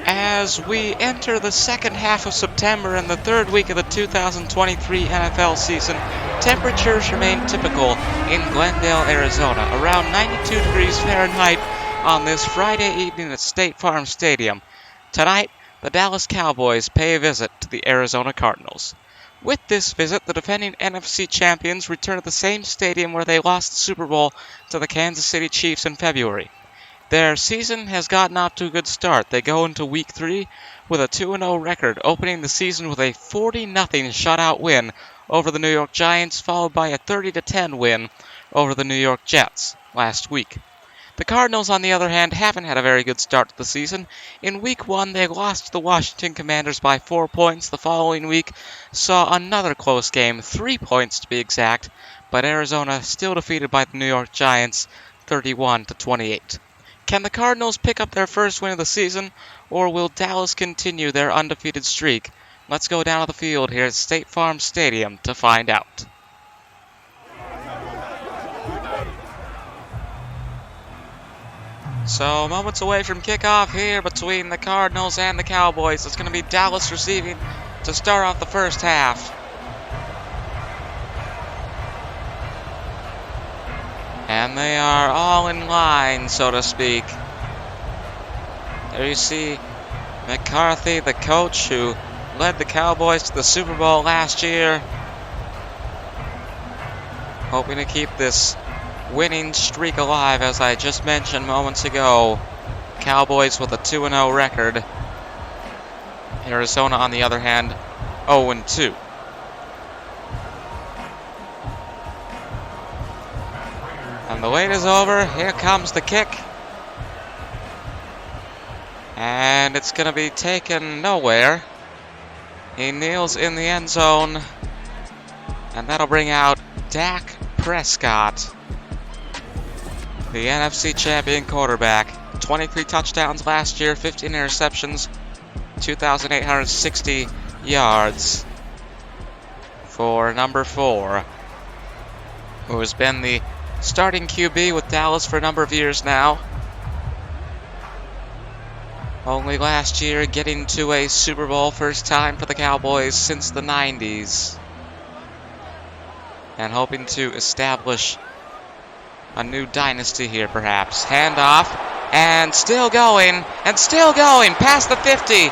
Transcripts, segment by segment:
As we enter the second half of September and the third week of the 2023 NFL season, temperatures remain typical in Glendale, Arizona, around 92 degrees Fahrenheit on this Friday evening at State Farm Stadium. Tonight, the Dallas Cowboys pay a visit to the Arizona Cardinals. With this visit, the defending NFC champions return to the same stadium where they lost the Super Bowl to the Kansas City Chiefs in February. Their season has gotten off to a good start. They go into Week 3 with a 2-0 record, opening the season with a 40-0 shutout win over the New York Giants, followed by a 30-10 win over the New York Jets last week. The Cardinals, on the other hand, haven't had a very good start to the season. In Week 1, they lost to the Washington Commanders by 4 points. The following week saw another close game, 3 points to be exact, but Arizona still defeated by the New York Giants 31-28. Can the Cardinals pick up their first win of the season, or will Dallas continue their undefeated streak? Let's go down to the field here at State Farm Stadium to find out. So, moments away from kickoff here between the Cardinals and the Cowboys. It's going to be Dallas receiving to start off the first half. And they are all in line, so to speak. There you see McCarthy, the coach who led the Cowboys to the Super Bowl last year, hoping to keep this winning streak alive, as I just mentioned moments ago. Cowboys with a 2-0 record. Arizona, on the other hand, 0-2. And the wait is over. Here comes the kick. And it's going to be taken nowhere. He kneels in the end zone. And that'll bring out Dak Prescott, the NFC Champion quarterback. 23 touchdowns last year, 15 interceptions, 2,860 yards for number 4, who has been the starting QB with Dallas for a number of years now. Only last year getting to a Super Bowl, first time for the Cowboys since the 90s. And hoping to establish a new dynasty here, perhaps. Handoff, and still going, past the 50,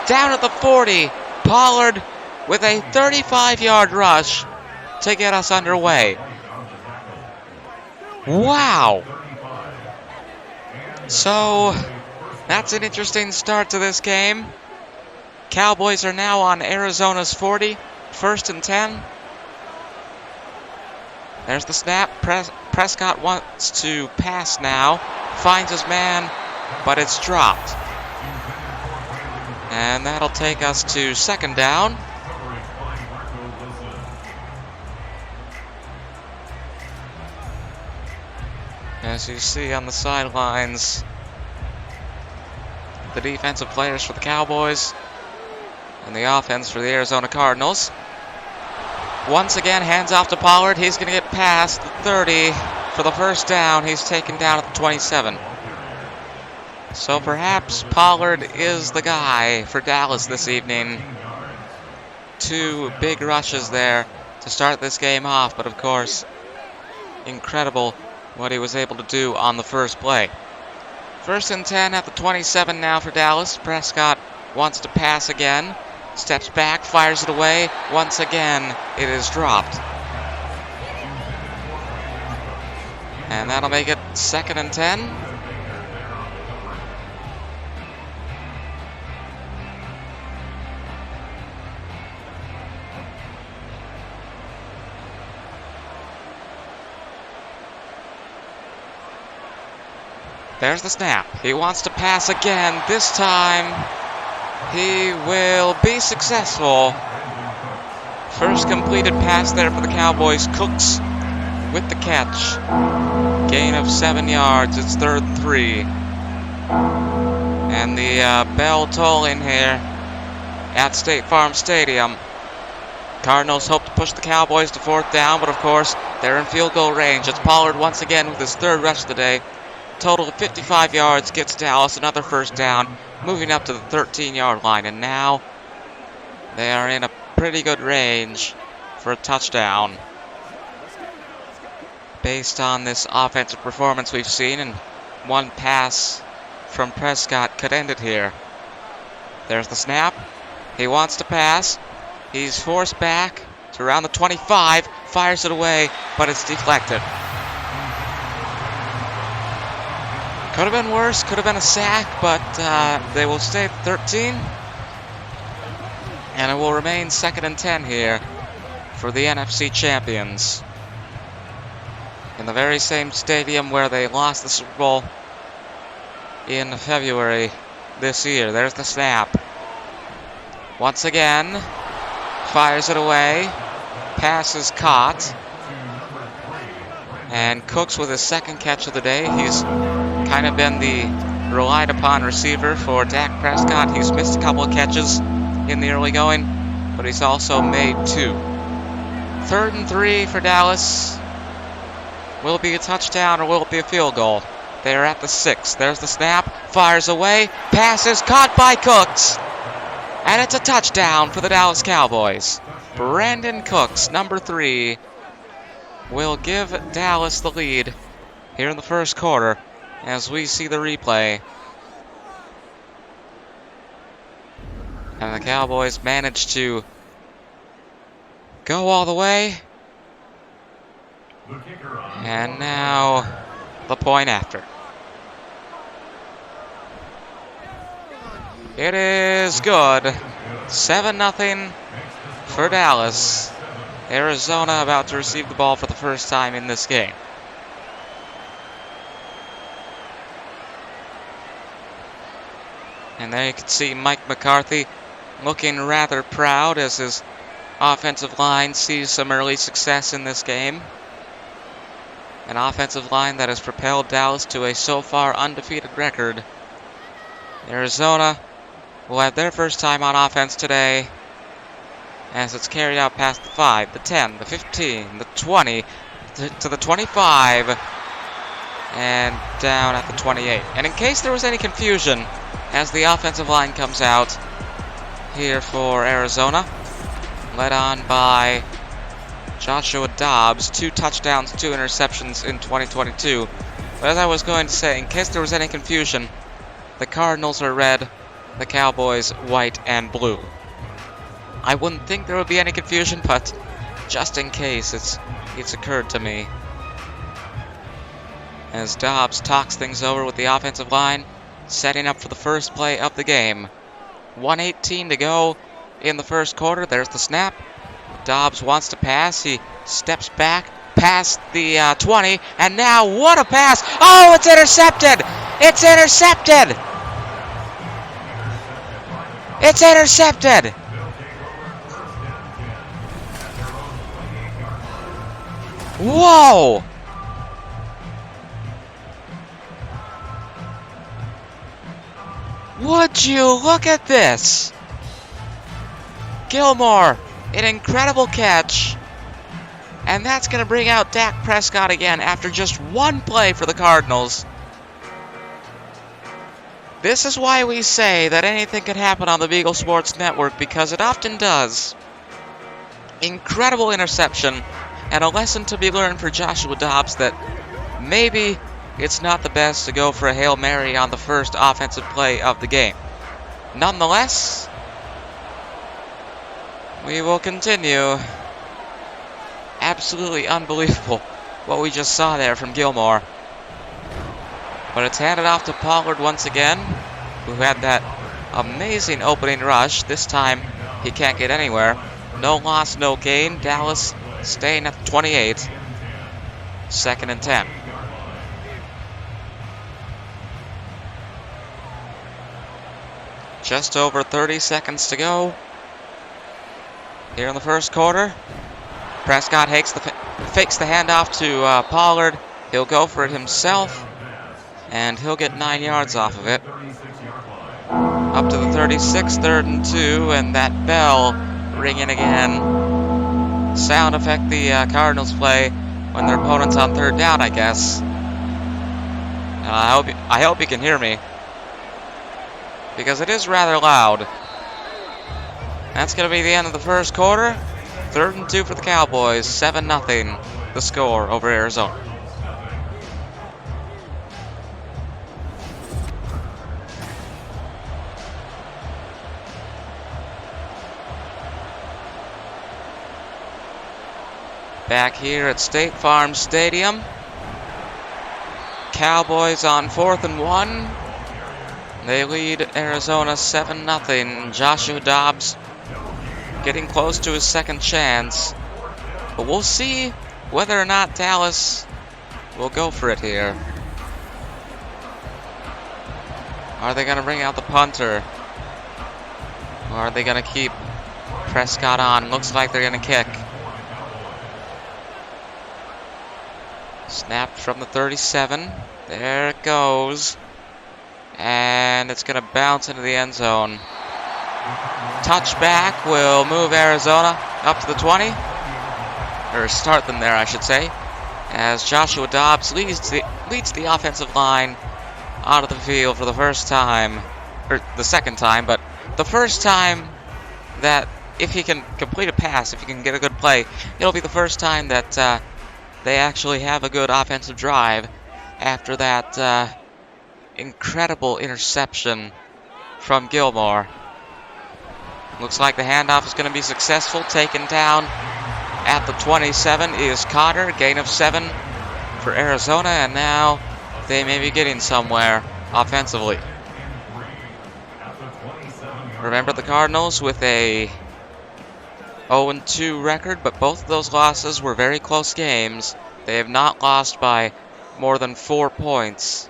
down at the 40. Pollard with a 35-yard rush to get us underway. Wow! So, that's an interesting start to this game. Cowboys are now on Arizona's 40, 1st and 10. There's the snap. Prescott wants to pass now. Finds his man, but it's dropped. And that'll take us to 2nd down. As you see on the sidelines, the defensive players for the Cowboys and the offense for the Arizona Cardinals. Once again, hands off to Pollard. He's going to get past the 30 for the first down. He's taken down at the 27. So perhaps Pollard is the guy for Dallas this evening. 2 big rushes there to start this game off, but of course, incredible what he was able to do on the first play. 1st and 10 at the 27 now for Dallas. Prescott wants to pass again. Steps back, fires it away. Once again, it is dropped. And that'll make it 2nd and 10. There's the snap. He wants to pass again. This time, he will be successful. First completed pass there for the Cowboys. Cooks with the catch. Gain of 7 yards. It's 3rd and 3. And the bell tolling here at State Farm Stadium. Cardinals hope to push the Cowboys to 4th down, but of course, they're in field goal range. It's Pollard once again with his 3rd rush of the day. total of 55 yards, gets Dallas another first down, moving up to the 13-yard line. And now they are in a pretty good range for a touchdown. Based on this offensive performance we've seen, and one pass from Prescott could end it here. There's the snap. He wants to pass. He's forced back to around the 25, fires it away, but it's deflected. Could have been worse, could have been a sack, but they will stay at 13. And it will remain 2nd and 10 here for the NFC Champions. In the very same stadium where they lost the Super Bowl in February this year. There's the snap. Once again, fires it away. Pass is caught. And Cooks with his 2nd catch of the day. He's kind of been the relied upon receiver for Dak Prescott. He's missed a couple of catches in the early going, but he's also made 2. 3rd and 3 for Dallas. Will it be a touchdown or will it be a field goal? They're at the 6. There's the snap. Fires away. Pass is caught by Cooks. And it's a touchdown for the Dallas Cowboys. Brandon Cooks, number 3, will give Dallas the lead here in the first quarter as we see the replay. And the Cowboys managed to go all the way. And now the point after. It is good. 7-0 for Dallas. Arizona about to receive the ball for the first time in this game. And there you can see Mike McCarthy looking rather proud as his offensive line sees some early success in this game. An offensive line that has propelled Dallas to a so far undefeated record. Arizona will have their first time on offense today as it's carried out past the 5, the 10, the 15, the 20, to the 25, and down at the 28. And in case there was any confusion, as the offensive line comes out here for Arizona, led on by Joshua Dobbs, 2 touchdowns, 2 interceptions in 2022. But as I was going to say, in case there was any confusion, the Cardinals are red, the Cowboys white and blue. I wouldn't think there would be any confusion, but just in case, it's occurred to me. As Dobbs talks things over with the offensive line, setting up for the first play of the game. 1:18 to go in the first quarter. There's the snap. Dobbs wants to pass. He steps back past the 20, and now what a pass! Oh, it's intercepted! It's intercepted! It's intercepted! Whoa! Would you look at this? Gilmore, an incredible catch. And that's going to bring out Dak Prescott again after just one play for the Cardinals. This is why we say that anything can happen on the Beagle Sports Network, because it often does. Incredible interception, and a lesson to be learned for Joshua Dobbs that maybe it's not the best to go for a Hail Mary on the first offensive play of the game. Nonetheless, we will continue. Absolutely unbelievable what we just saw there from Gilmore. But it's handed off to Pollard once again, who had that amazing opening rush. This time, he can't get anywhere. No loss, no gain. Dallas staying at the 28. 2nd and 10. Just over 30 seconds to go here in the first quarter. Prescott fakes the handoff to Pollard. He'll go for it himself, and he'll get 9 yards off of it. Up to the 36, 3rd and 2, and that bell ringing again. Sound effect the Cardinals play when their opponent's on 3rd down, I guess. I hope you can hear me, because it is rather loud. That's going to be the end of the first quarter. 3rd and 2 for the Cowboys. 7-0 the score over Arizona. Back here at State Farm Stadium. Cowboys on 4th and 1. They lead Arizona 7-0. Joshua Dobbs getting close to his second chance. But we'll see whether or not Dallas will go for it here. Are they going to bring out the punter? Or are they going to keep Prescott on? Looks like they're going to kick. Snapped from the 37. There it goes. And it's going to bounce into the end zone. Touchback will move Arizona up to the 20. Or start them there, I should say. As Joshua Dobbs leads the offensive line out of the field for the first time. Or the second time, but the first time that if he can complete a pass, if he can get a good play, it'll be the first time that they actually have a good offensive drive after that incredible interception from Gilmore. Looks like the handoff is going to be successful. Taken down at the 27 is Cotter. Gain of 7 for Arizona, and now they may be getting somewhere offensively. Remember the Cardinals with a 0-2 record, but both of those losses were very close games. They have not lost by more than 4 points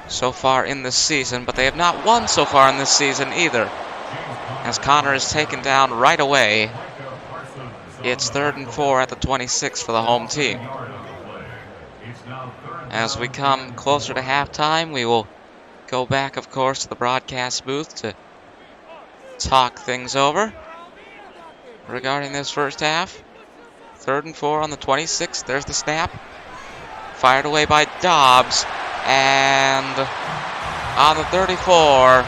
so far in this season, but they have not won so far in this season either. As Connor is taken down right away, it's 3rd and 4 at the 26 for the home team. As we come closer to halftime, we will go back, of course, to the broadcast booth to talk things over regarding this first half. 3rd and 4 on the 26. There's the snap. Fired away by Dobbs. And on the 34,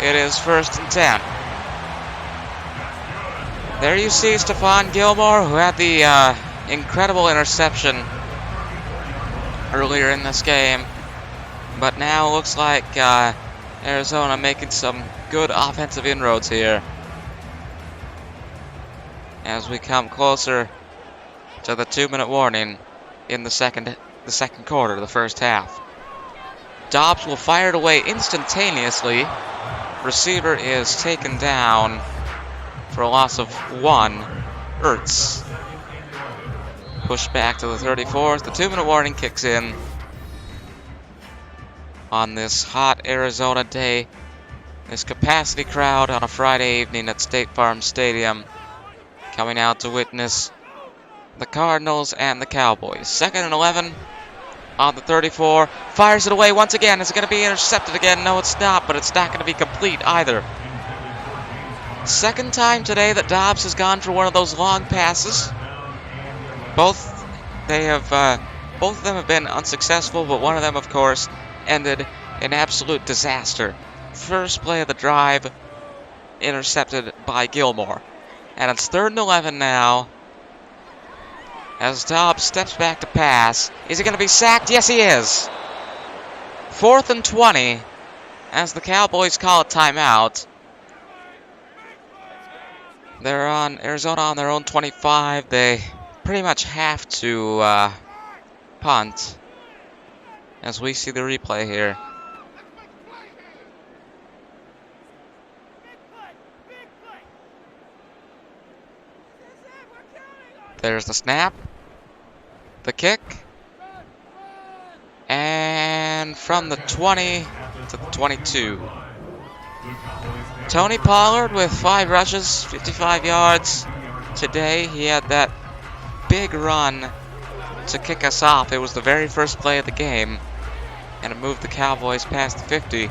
it is 1st and 10. There you see Stephon Gilmore, who had the incredible interception earlier in this game. But now it looks like Arizona making some good offensive inroads here as we come closer to the 2-minute warning in the second quarter, the first half. Dobbs will fire it away instantaneously. Receiver is taken down for a loss of 1. Ertz. Pushed back to the 34th. The 2-minute warning kicks in on this hot Arizona day. This capacity crowd on a Friday evening at State Farm Stadium coming out to witness the Cardinals and the Cowboys. 2nd and 11 on the 34. Fires it away once again. Is it going to be intercepted again? No, it's not, but it's not going to be complete either. Second time today that Dobbs has gone for one of those long passes. Both of them have been unsuccessful, but one of them, of course, ended in absolute disaster. First play of the drive, intercepted by Gilmore. And it's 3rd and 11 now, as Dobbs steps back to pass. Is he going to be sacked? Yes, he is. 4th and 20, as the Cowboys call a timeout. They're on Arizona on their own 25. They pretty much have to punt, as we see the replay here. There's the snap, the kick, and from the 20 to the 22. Tony Pollard with 5 rushes, 55 yards. Today he had that big run to kick us off. It was the very first play of the game, and it moved the Cowboys past the 50.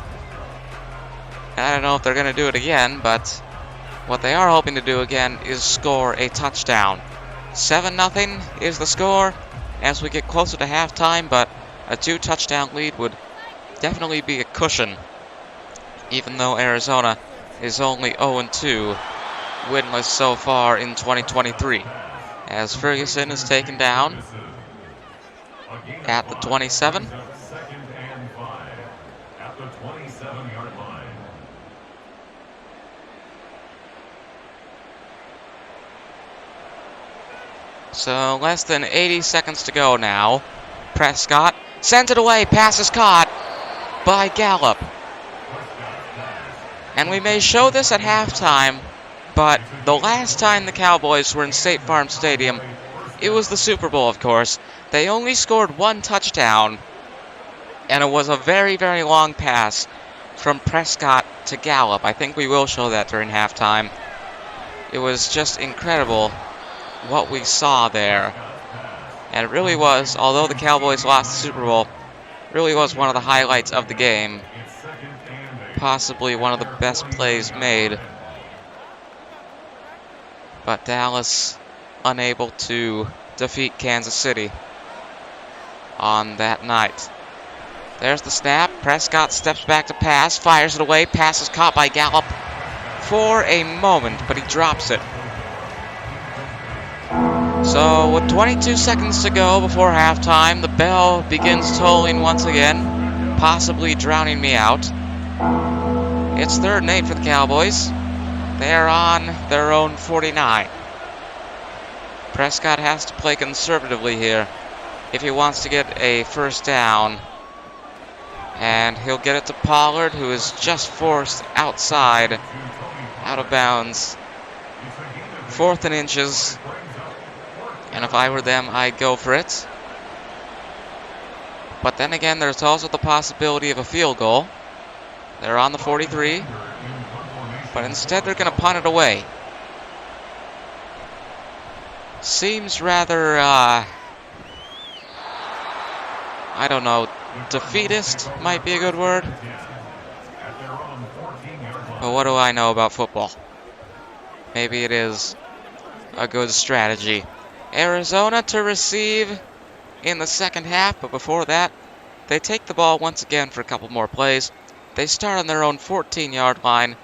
I don't know if they're going to do it again, but what they are hoping to do again is score a touchdown. 7-0 is the score as we get closer to halftime, but A 2-touchdown lead would definitely be a cushion, even though Arizona is only 0-2, winless so far in 2023. As Ferguson is taken down at the 27. So less than 80 seconds to go now. Prescott sends it away. Pass is caught by Gallup. And we may show this at halftime, but the last time the Cowboys were in State Farm Stadium, it was the Super Bowl, of course. They only scored 1 touchdown, and it was a very, very long pass from Prescott to Gallup. I think we will show that during halftime. It was just incredible what we saw there. And it really was, although the Cowboys lost the Super Bowl, really was one of the highlights of the game. Possibly one of the best plays made. But Dallas unable to defeat Kansas City on that night. There's the snap. Prescott steps back to pass, fires it away. Pass is caught by Gallup for a moment, but he drops it. So with 22 seconds to go before halftime, the bell begins tolling once again, possibly drowning me out. It's 3rd and 8 for the Cowboys. They are on their own 49. Prescott has to play conservatively here if he wants to get a first down. And he'll get it to Pollard, who is just forced outside, out of bounds. 4th and inches. And if I were them, I'd go for it. But then again, there's also the possibility of a field goal. They're on the 43. But instead, they're going to punt it away. Seems rather, I don't know, defeatist might be a good word. But what do I know about football? Maybe it is a good strategy. Arizona to receive in the second half, but before that, they take the ball once again for a couple more plays. They start on their own 14-yard line.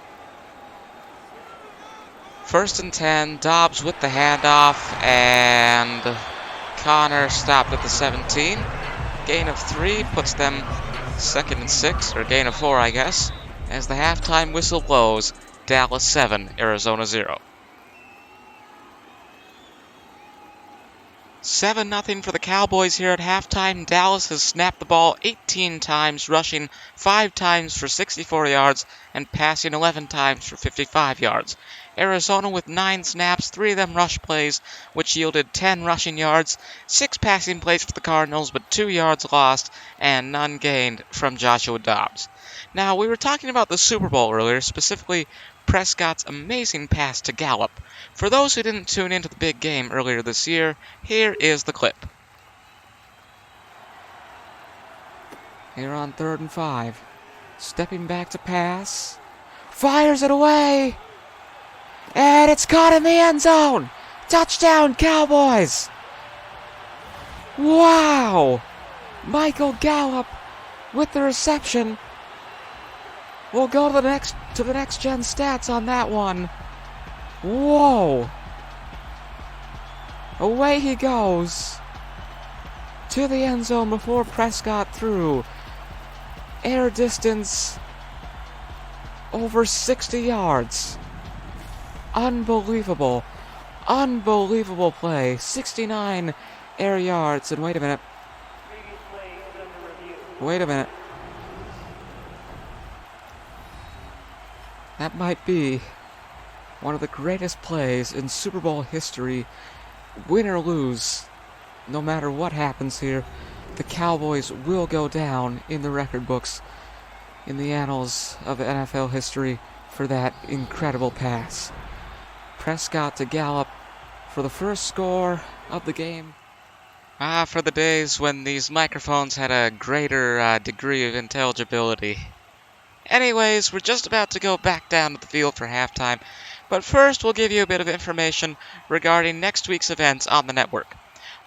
1st and 10, Dobbs with the handoff, and Connor stopped at the 17. Gain of 3 puts them 2nd and 6, or gain of 4, I guess, as the halftime whistle blows. Dallas 7, Arizona 0. 7-0 for the Cowboys here at halftime. Dallas has snapped the ball 18 times, rushing 5 times for 64 yards and passing 11 times for 55 yards. Arizona with 9 snaps, 3 of them rush plays, which yielded 10 rushing yards, 6 passing plays for the Cardinals, but 2 yards lost and none gained from Joshua Dobbs. Now, we were talking about the Super Bowl earlier, specifically Prescott's amazing pass to Gallup. For those who didn't tune into the big game earlier this year, here is the clip. Here on 3rd and 5. Stepping back to pass. Fires it away! And it's caught in the end zone! Touchdown, Cowboys! Wow! Michael Gallup with the reception. We'll go to the next gen stats on that one. Whoa! Away he goes to the end zone before Prescott threw. Air distance over 60 yards. Unbelievable. Unbelievable play. 69 air yards. And wait a minute. Wait a minute. That might be one of the greatest plays in Super Bowl history. Win or lose, no matter what happens here, the Cowboys will go down in the record books, in the annals of NFL history, for that incredible pass. Prescott to Gallup for the first score of the game. For the days when these microphones had a greater degree of intelligibility. Anyways, we're just about to go back down to the field for halftime, but first we'll give you a bit of information regarding next week's events on the network.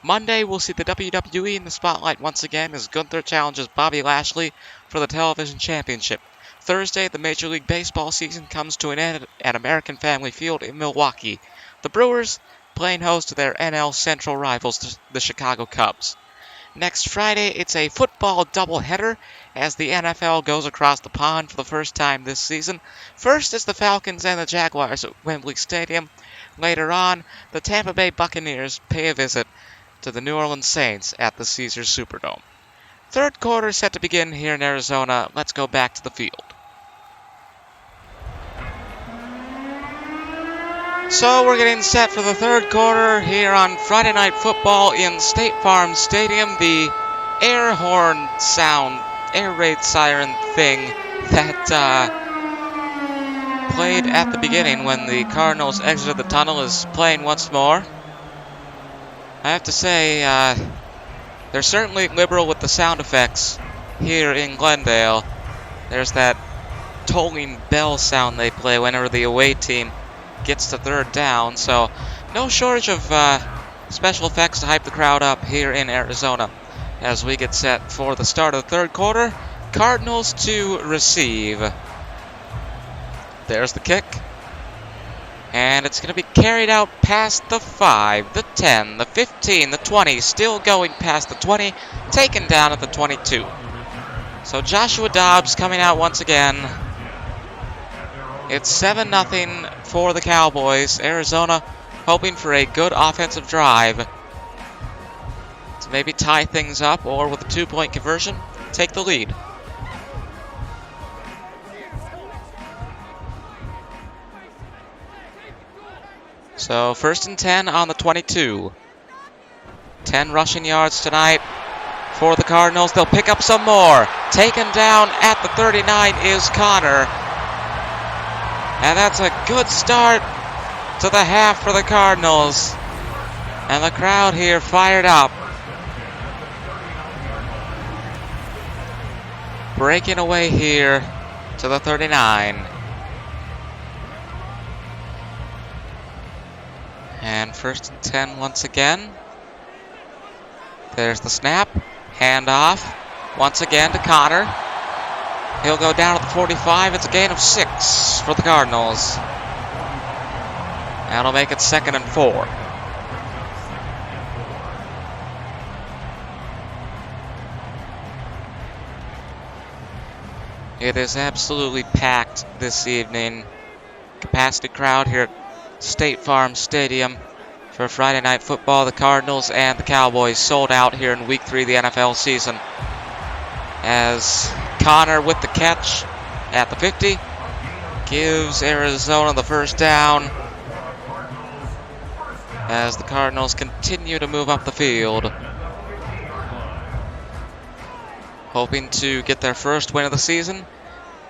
Monday, we'll see the WWE in the spotlight once again as Gunther challenges Bobby Lashley for the television championship. Thursday, the Major League Baseball season comes to an end at American Family Field in Milwaukee. The Brewers playing host to their NL Central rivals, the Chicago Cubs. Next Friday, it's a football doubleheader as the NFL goes across the pond for the first time this season. First is the Falcons and the Jaguars at Wembley Stadium. Later on, the Tampa Bay Buccaneers pay a visit to the New Orleans Saints at the Caesars Superdome. Third quarter set to begin here in Arizona. Let's go back to the field. So we're getting set for the third quarter here on Friday Night Football in State Farm Stadium. The air horn sound, air raid siren thing that played at the beginning when the Cardinals exited the tunnel is playing once more. I have to say, they're certainly liberal with the sound effects here in Glendale. There's that tolling bell sound they play whenever the away team gets to third down, so no shortage of special effects to hype the crowd up here in Arizona as we get set for the start of the third quarter. Cardinals to receive. There's the kick, and it's going to be carried out past the 5, the 10, the 15, the 20, still going past the 20, taken down at the 22. So Joshua Dobbs coming out once again. It's 7-0 for the Cowboys. Arizona hoping for a good offensive drive to maybe tie things up, or with a 2-point conversion, take the lead. So 1st and 10 on the 22. 10 rushing yards tonight for the Cardinals. They'll pick up some more. Taken down at the 39 is Connor. And that's a good start to the half for the Cardinals. And the crowd here fired up. Breaking away here to the 39. And 1st and 10 once again. There's the snap. Handoff. Once again to Connor. He'll go down at the 45. It's a gain of 6 for the Cardinals. That'll make it 2nd and 4. It is absolutely packed this evening. Capacity crowd here at State Farm Stadium for Friday Night Football. The Cardinals and the Cowboys sold out here in Week 3 of the NFL season. As Connor with the catch at the 50 gives Arizona the first down as the Cardinals continue to move up the field, hoping to get their first win of the season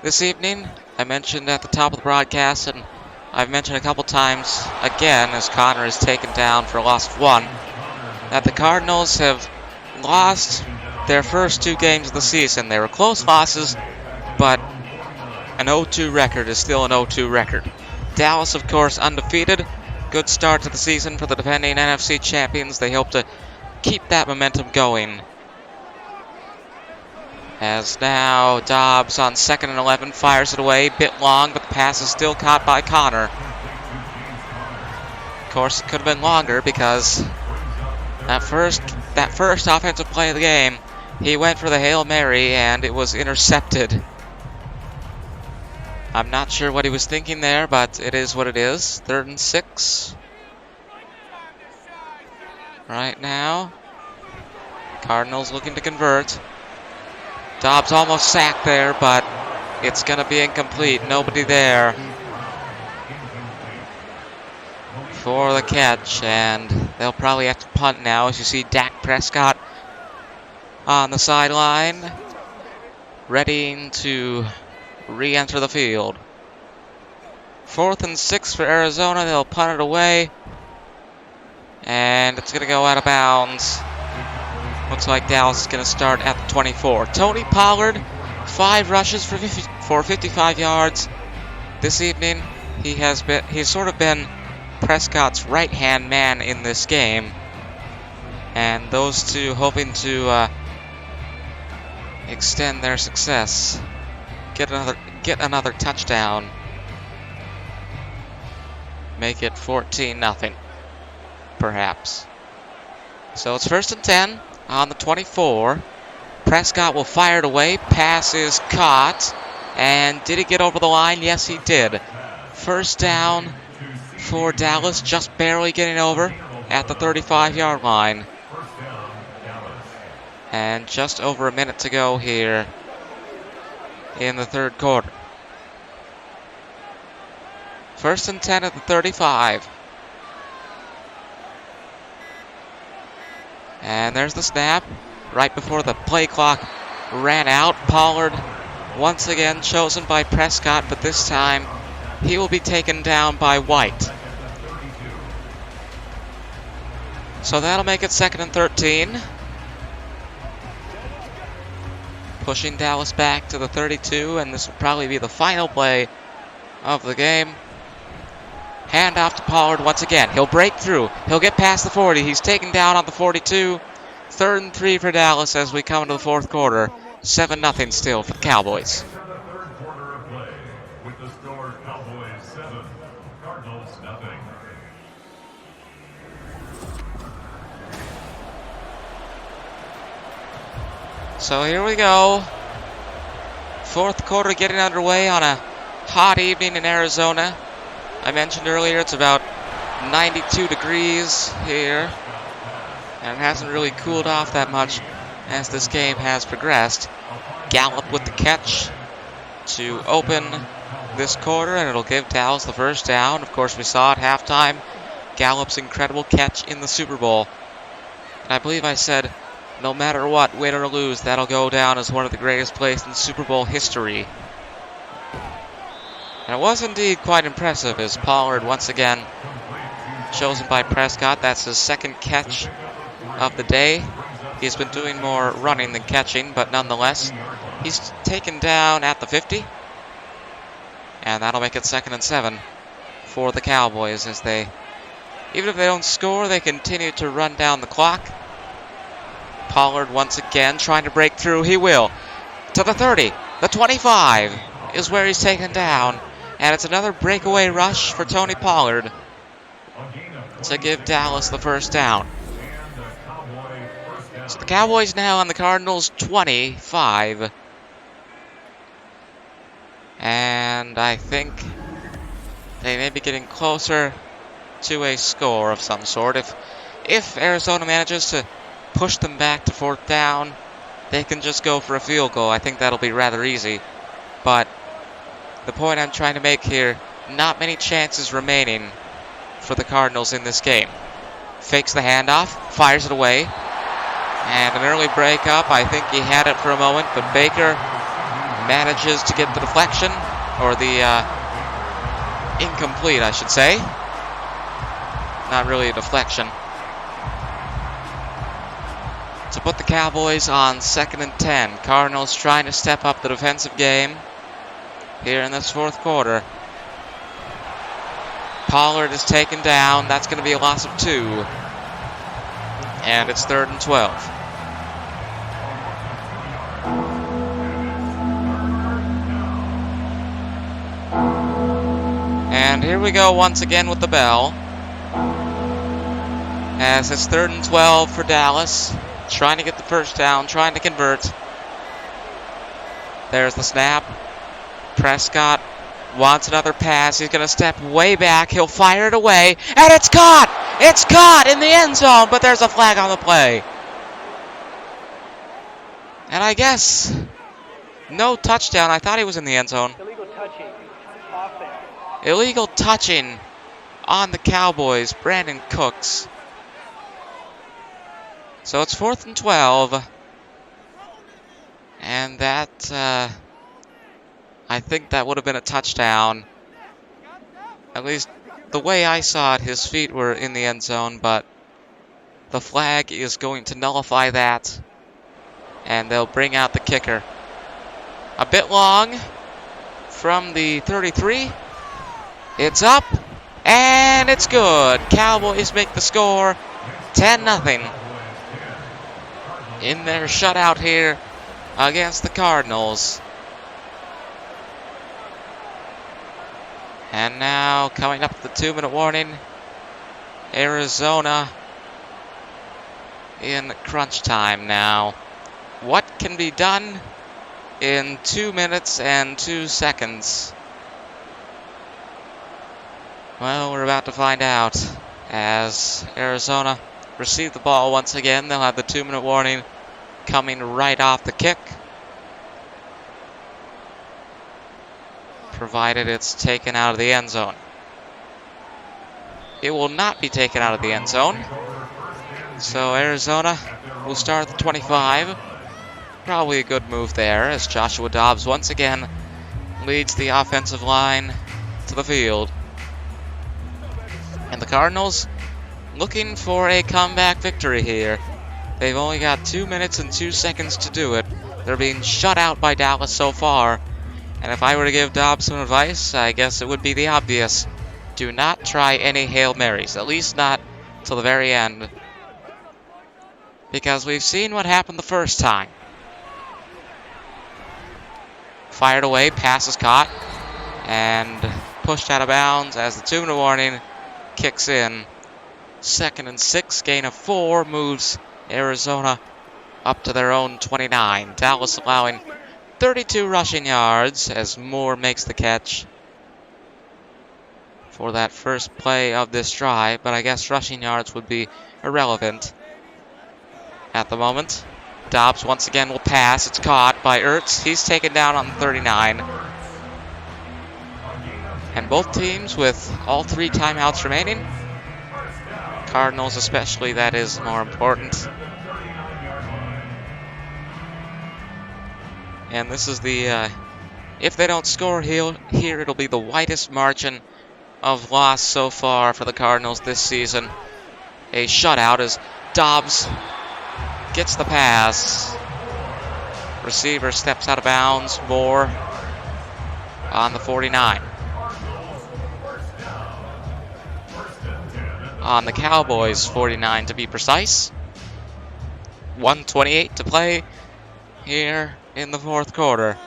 this evening. I mentioned at the top of the broadcast, and I've mentioned a couple times again as Connor is taken down for a loss of 1, that the Cardinals have lost their first 2 games of the season. They were close losses, but an 0-2 record is still an 0-2 record. Dallas, of course, undefeated. Good start to the season for the defending NFC champions. They hope to keep that momentum going. As now Dobbs on 2nd and 11 fires it away, bit long, but the pass is still caught by Connor. Of course, it could have been longer because that first offensive play of the game, he went for the Hail Mary and it was intercepted. I'm not sure what he was thinking there, but it is what it is. 3rd and 6. Right now, Cardinals looking to convert. Dobbs almost sacked there, but it's going to be incomplete. Nobody there for the catch, and they'll probably have to punt now as you see Dak Prescott on the sideline, ready to re-enter the field. 4th and 6 for Arizona. They'll punt it away, and it's going to go out of bounds. Looks like Dallas is going to start at the 24. Tony Pollard, 5 rushes for 55 yards this evening. He's sort of been Prescott's right-hand man in this game. And those two hoping to extend their success. Get another touchdown. Make it 14-0, perhaps. So it's 1st and 10 on the 24. Prescott will fire it away. Pass is caught. And did he get over the line? Yes, he did. First down for Dallas, just barely getting over at the 35-yard line. And just over a minute to go here in the third quarter. 1st and 10 at the 35. And there's the snap right before the play clock ran out. Pollard once again chosen by Prescott, but this time he will be taken down by White. So that'll make it 2nd and 13. Pushing Dallas back to the 32, and this will probably be the final play of the game. Handoff to Pollard once again. He'll break through. He'll get past the 40. He's taken down on the 42. 3rd and 3 for Dallas as we come into the fourth quarter. 7-0 still for the Cowboys. So here we go. Fourth quarter getting underway on a hot evening in Arizona. I mentioned earlier it's about 92 degrees here. And it hasn't really cooled off that much as this game has progressed. Gallup with the catch to open this quarter, and it'll give Dallas the first down. Of course, we saw at halftime Gallup's incredible catch in the Super Bowl. And I believe I said, no matter what, win or lose, that'll go down as one of the greatest plays in Super Bowl history. And it was indeed quite impressive as Pollard once again chosen by Prescott. That's his second catch of the day. He's been doing more running than catching, but nonetheless, he's taken down at the 50. And that'll make it 2nd and 7 for the Cowboys as they, even if they don't score, they continue to run down the clock. Pollard once again trying to break through. He will. To the 30. The 25 is where he's taken down. And it's another breakaway rush for Tony Pollard to give Dallas the first down. So the Cowboys now on the Cardinals 25. And I think they may be getting closer to a score of some sort. If Arizona manages to push them back to 4th down, they can just go for a field goal. I think that'll be rather easy. But the point I'm trying to make here, not many chances remaining for the Cardinals in this game. Fakes the handoff, fires it away, and an early breakup. I think he had it for a moment, but Baker manages to get the deflection, or the incomplete, I should say. Not really a deflection. To put the Cowboys on 2nd and 10. Cardinals trying to step up the defensive game here in this fourth quarter. Pollard is taken down. That's going to be a loss of 2. And it's 3rd and 12. And here we go once again with the bell. As it's 3rd and 12 for Dallas. Trying to get the first down, trying to convert. There's the snap. Prescott wants another pass. He's going to step way back. He'll fire it away. And it's caught! It's caught in the end zone, but there's a flag on the play. And I guess no touchdown. I thought he was in the end zone. Illegal touching. Offense. Illegal touching on the Cowboys. Brandon Cooks. So it's 4th and 12. And that, I think that would have been a touchdown. At least the way I saw it, his feet were in the end zone, but the flag is going to nullify that. And they'll bring out the kicker. A bit long from the 33. It's up, and it's good. Cowboys make the score 10-0. in their shutout here against the Cardinals. And now coming up to the 2-minute warning, Arizona in crunch time now. What can be done in 2 minutes and 2 seconds? Well, we're about to find out as Arizona receive the ball once again. They'll have the 2-minute warning coming right off the kick, provided it's taken out of the end zone. It will not be taken out of the end zone. So Arizona will start at the 25. Probably a good move there as Joshua Dobbs once again leads the offensive line to the field. And the Cardinals looking for a comeback victory here. They've only got 2 minutes and 2 seconds to do it. They're being shut out by Dallas so far. And if I were to give Dobbs some advice, I guess it would be the obvious. Do not try any Hail Marys, at least not till the very end. Because we've seen what happened the first time. Fired away, pass is caught, and pushed out of bounds as the 2-minute warning kicks in. 2nd and 6, gain of 4, moves Arizona up to their own 29. Dallas allowing 32 rushing yards as Moore makes the catch for that first play of this drive, but I guess rushing yards would be irrelevant at the moment. Dobbs once again will pass. It's caught by Ertz. He's taken down on 39. And both teams with all 3 timeouts remaining. Cardinals especially, that is more important. And this is the, if they don't score here, it'll be the widest margin of loss so far for the Cardinals this season. A shutout as Dobbs gets the pass. Receiver steps out of bounds. Moore on the 49. On the Cowboys 49 to be precise. 1:28 to play here in the 4th quarter.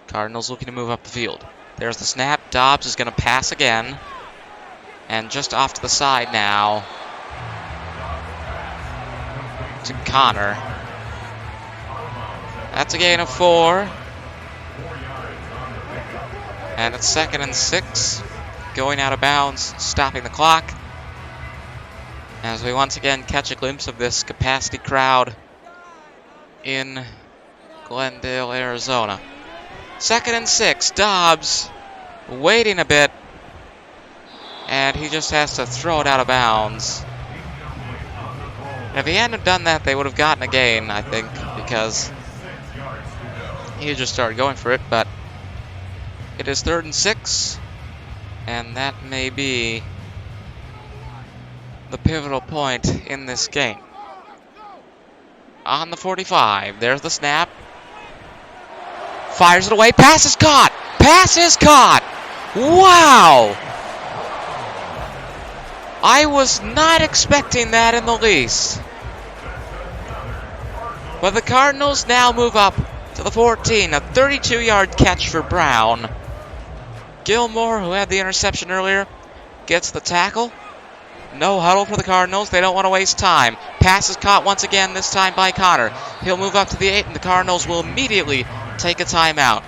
Cardinals looking to move up the field. There's the snap. Dobbs is going to pass again. And just off to the side now to Connor. That's a gain of 4. And it's 2nd and 6. Going out of bounds, stopping the clock. As we once again catch a glimpse of this capacity crowd in Glendale, Arizona. 2nd and 6. Dobbs waiting a bit. And he just has to throw it out of bounds. And if he hadn't done that, they would have gotten a gain, I think, because he just started going for it. But it is 3rd and 6, and that may be the pivotal point in this game. On the 45, there's the snap. Fires it away. Pass is caught. Pass is caught. Wow! I was not expecting that in the least. But the Cardinals now move up to the 14. A 32-yard catch for Brown. Gilmore, who had the interception earlier, gets the tackle. No huddle for the Cardinals. They don't want to waste time. Pass is caught once again, this time by Connor. He'll move up to the 8, and the Cardinals will immediately take a timeout.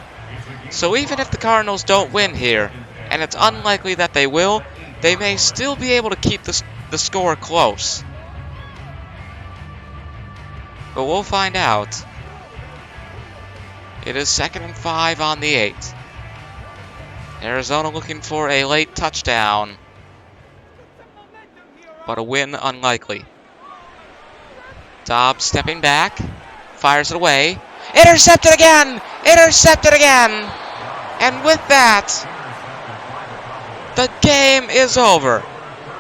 So even if the Cardinals don't win here, and it's unlikely that they will, they may still be able to keep the score close. But we'll find out. It is 2nd and 5 on the 8. Arizona looking for a late touchdown, but a win unlikely. Dobbs stepping back, fires it away. Intercepted again! Intercepted again! And with that, the game is over.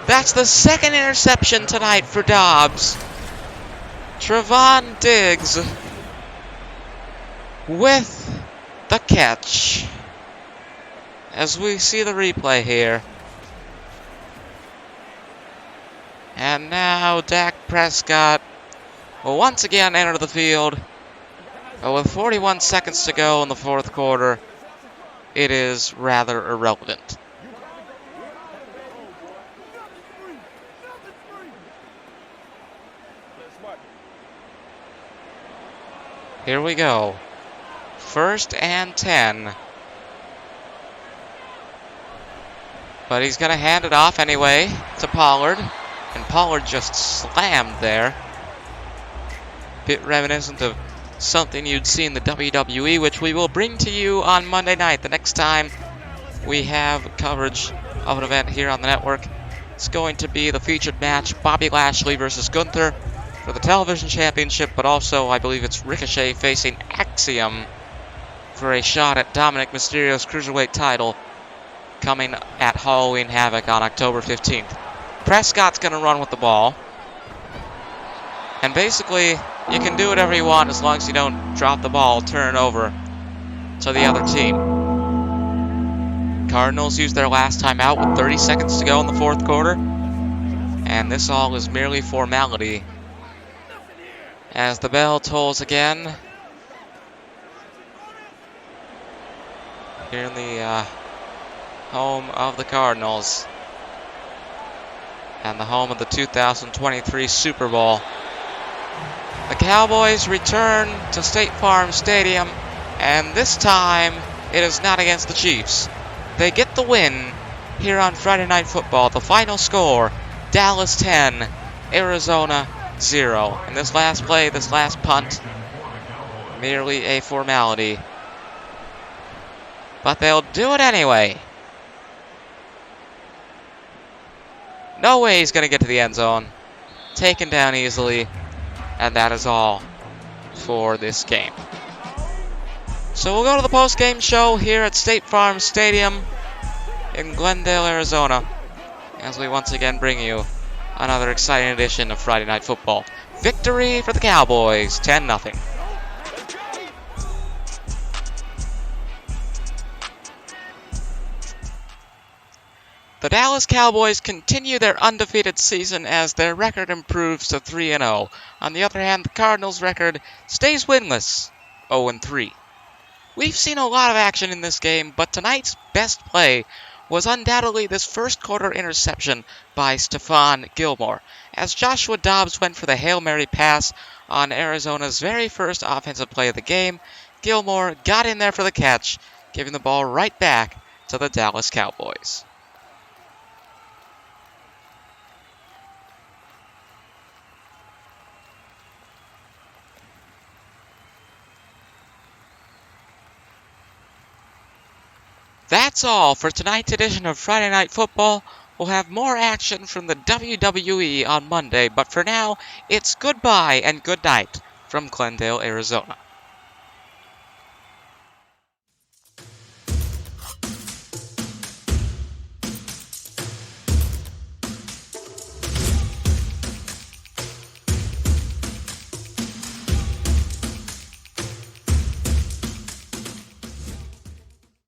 That's the 2nd interception tonight for Dobbs. Trevon Diggs with the catch. As we see the replay here. And now Dak Prescott will once again enter the field. But with 41 seconds to go in the fourth quarter, it is rather irrelevant. Here we go. 1st and 10. But he's going to hand it off anyway to Pollard. And Pollard just slammed there. Bit reminiscent of something you'd see in the WWE, which we will bring to you on Monday night. The next time we have coverage of an event here on the network, it's going to be the featured match, Bobby Lashley versus Gunther for the television championship, but also I believe it's Ricochet facing Axiom for a shot at Dominic Mysterio's Cruiserweight title coming at Halloween Havoc on October 15th. Prescott's going to run with the ball. And basically, you can do whatever you want as long as you don't drop the ball, turn it over to the other team. Cardinals used their last timeout with 30 seconds to go in the fourth quarter. And this all is merely formality as the bell tolls again here in the home of the Cardinals and the home of the 2023 Super Bowl. The Cowboys return to State Farm Stadium, and this time it is not against the Chiefs. They get the win here on Friday Night Football. The final score, Dallas 10, Arizona 0. And this last play, this last punt, merely a formality. But they'll do it anyway. No way he's going to get to the end zone. Taken down easily. And that is all for this game. So we'll go to the post-game show here at State Farm Stadium in Glendale, Arizona, as we once again bring you another exciting edition of Friday Night Football. Victory for the Cowboys, 10-0. The Dallas Cowboys continue their undefeated season as their record improves to 3-0. On the other hand, the Cardinals' record stays winless, 0-3. We've seen a lot of action in this game, but tonight's best play was undoubtedly this first quarter interception by Stephon Gilmore. As Joshua Dobbs went for the Hail Mary pass on Arizona's very first offensive play of the game, Gilmore got in there for the catch, giving the ball right back to the Dallas Cowboys. That's all for tonight's edition of Friday Night Football. We'll have more action from the WWE on Monday, but for now, it's goodbye and good night from Glendale, Arizona.